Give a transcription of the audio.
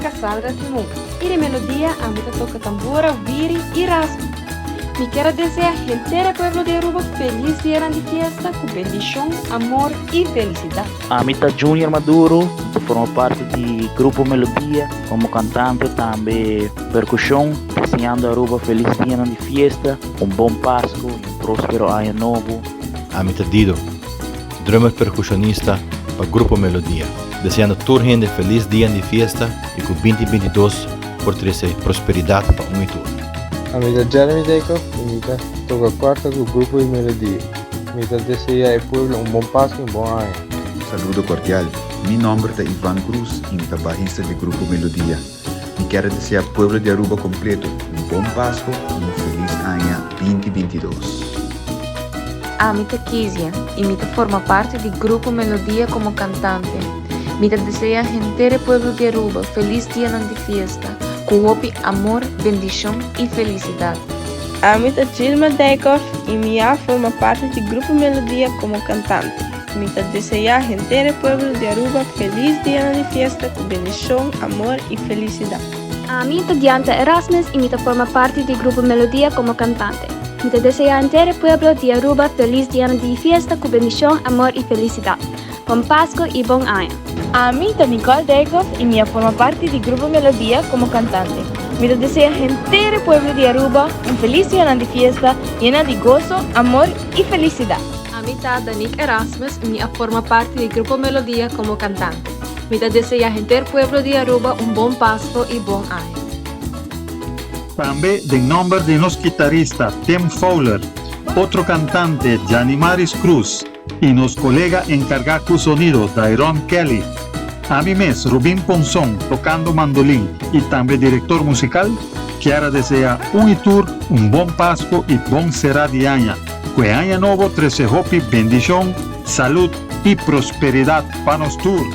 Cassandra Timon. E de melodia, a mim toca tambora, Viri e Rasmus. Me quero desejar entero pueblo de Aruba feliz dia de fiesta, com bendição, amor e felicidade. Amita Junior Maduro, forma parte do Grupo Melodia, como cantante também percussão, deseando a Aruba feliz dia de fiesta, bom Páscoa, próspero ano novo. Amita Dido, drummer percussionista para Grupo Melodia, deseando a toda gente feliz dia de fiesta e que 2022 por trazer prosperidade para e tudo. Amita Jeremy Deco, imita toca quarta com o grupo de melodia. Amita deseja ao pueblo bom Páscoa e bom ano. Saludo cordial. Mi nombre é Ivan Cruz, bajista do Grupo Melodia. Me quero desejar ao pueblo de Aruba completo bom Páscoa e feliz ano 2022. Amita Kizia, imita forma parte do Grupo Melodia como cantante. Amita deseja ao inteiro pueblo de Aruba feliz dia de fiesta, com amor, bendição e felicidade. Amita Gilma Deikov e Mia forma parte do Grupo Melodia como cantante. Amita deseja ao inteiro pueblo de Aruba feliz dia de fiesta, com bendição, amor e felicidade. Amita Dianta Erasmus imita forma parte do Grupo Melodia como cantante. Amita deseja ao inteiro pueblo de Aruba feliz dia de fiesta, com bendição, amor e felicidade. Bom Páscoa e bom ano. Amita Nicole Deikov e Mia forma parte do Grupo Melodia como cantante. Amita deseja ao inteiro pueblo de Aruba feliz dia de fiesta, llena de gozo, amor e felicidade. Amita Danik Erasmus, minha forma parte do Grupo Melodia como cantante. Amita deseja ao inteiro pueblo de Aruba bom Páscoa e bom ano. Também de nome de nosso guitarrista Tim Fowler, outro cantante Janimaris Cruz e nosso colega encargado do sonido Dairon Kelly. A mim mesmo, Rubin Ponzón, tocando mandolim e também diretor musical, quero desejar tour bom Páscoa e bom será de ano. Que ano novo traze hope, bendição, saúde e prosperidade para nós todos.